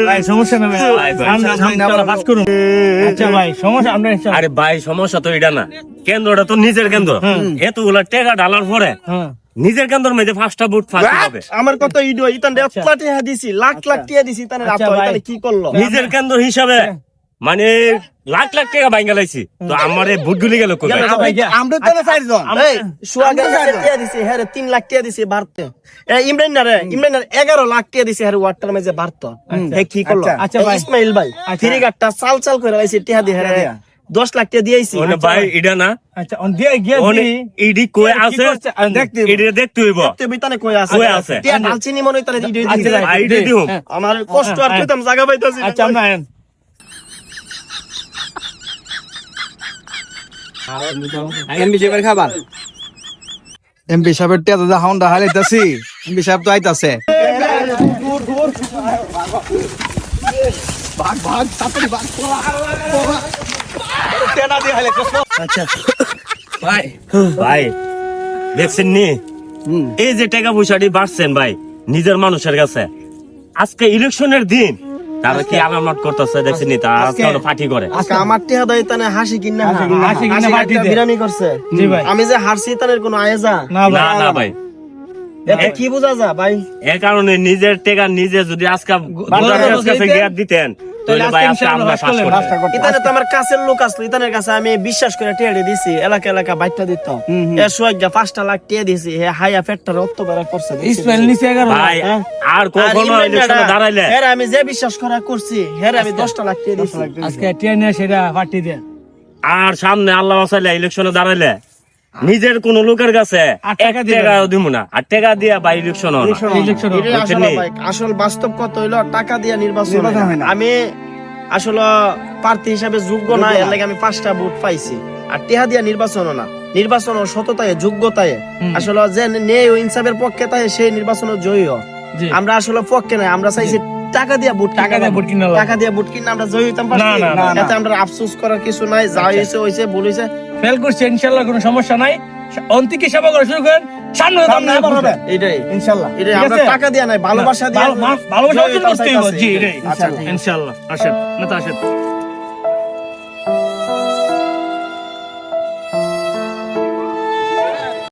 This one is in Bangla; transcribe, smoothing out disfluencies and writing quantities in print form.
ভাই সমস্যা না ভাই, পাস করুন। আচ্ছা ভাই সমস্যা আমরা। আরে ভাই সমস্যা তো এটা না, কেন্দ্রটা তো নিজের কেন্দ্র, এতগুলা টাকা ঢালার পরে নিজের কেন্দ্রের মধ্যে ফার্স্টটা বুট ফাঁসি হবে। আমার কত ইডো ইতান টাকা দিছি, লাখ লাখ টাকা দিছি, ইতান ইতান কি করলো নিজের কেন্দ্র হিসাবে মানে লাখ লাখ টাকা বাইঙ্গা লাইছি, তো আমার এই বুটগুলি গেল কোথায়? আমরা তো চারজন সোয়াগা টাকা দিছি, হ্যাঁ 3 লাখ টাকা দিছি ভারতে। ইমরান 11 লাখ টাকা দিছি, হ্যাঁ ওয়াটার মাঝে ভারত। হ্যাঁ কি করলো? আচ্ছা ভাই ইসমাইল ভাই ফ্রি গাটটা চাল চাল করে লাইছি, টাকা দি হ্যাঁ 10 লাখ টাকা দিয়েছি। ওনে ভাই এটা না, আচ্ছা অন দিয়ে গিয়ে ওনে ইডি কই আছে দেখতে ইডি দেখতে হইব, তুই তানে কই আছে? কই আছে? টাকা ঢালছিনি মনে তারে ইডি দিছি, আইডি দিও। আমার কষ্ট আর কইতাম জায়গা পাইতাছি। আচ্ছা আমরা এমপি সাহেবের খাবার, এমপি সাহেবের টেয়া দাদা হাউন্ডা হারাইতাছি, এমপি সাহেব তো আইতাছে। ভাই ভাই দেখছেন নি এই যে টাকা পয়সাটি বাড়ছেন ভাই নিজের মানুষের কাছে, আজকে ইলেকশনের দিন তারা কি আলামত করতেছে দেখছেন নি, তারা পার্টি করে। আজকে আমার টিহা দাই তানে হাসি কিনা পার্টি দে। বিরানি করছে। জি ভাই। আমি যে হারছি তানের কোনো আয়েজা না ভাই, না না ভাই, এতে কি বোঝা যা ভাই? এ কারণে নিজের টাকা নিজে যদি আজকে ভোটারের কাছে গিয়ে দিতেন তাহলে ভাই আজকে আমরা পাস করতাম। ইতানে তো আমার কাছের লোক আসলো, ইতানের কাছে আমি বিশ্বাস করে টিয়া দিছি, এলাকা এলাকা বাইটটা দিত। এ সোয়াগা 5 লাখ টিয়া দিছি, হে হাইয়া ফেটটা রক্ত বের করছে। ইসমাইল নিচে 11 ভাই আর কখনো ইলেকশনে দাঁড়াইলে এর আমি যে বিশ্বাস করা করছি, হের আমি 10 লাখ টিয়া দিছি। আজকে ট্রেনে সেটা পার্টি দেন। আর সামনে আল্লাহ বাঁচাইলে ইলেকশনে দাঁড়াইলে নিজের কোন লোকের কাছে 1 টাকা দিব না, আর টাকা দিয়া বা ইলেকশন হয় না। ইলেকশন এটাই আসলে ভাই আসল বাস্তব কত হইলো, টাকা দিয়া নির্বাচন হয় না। আমি আসলে প্রার্থী হিসাবে যোগ্য না, এর লাগে আমি 5টা ভোট পাইছি। আর টিহা দিয়া নির্বাচন না, নির্বাচন সততায় যোগ্যতায় আসলে যে নেই ও ইনসাফের পক্ষে তাই সেই নির্বাচন জয়ী হয়। জি। আমরা আসলে পক্ষে নাই, আমরা চাইছি টাকা দিয়া ভোট, টাকা দিয়ে ভোট কিনা টাকা দিয়া ভোট কিনা আমরা জয়ী হইতাম পারছি। না, না, এতে আমরা আফসোস করার কিছু নাই, যা হইছে হইছে, ভুল হইছে। ফেল করছে ইনশাআল্লাহ, কোনো সমস্যা নাই। অন্তিকে সেবা করা শুরু করেন, সামনে এটাই ইনশাল্লাহ। এটাই আমরা টাকা দিয়া নাই, ভালোবাসা দিয়া ভালোবাসা অর্জন করতে হবে। জি আচ্ছা, এটাই ইনশাআল্লাহ। আসেন নেতা আসেন।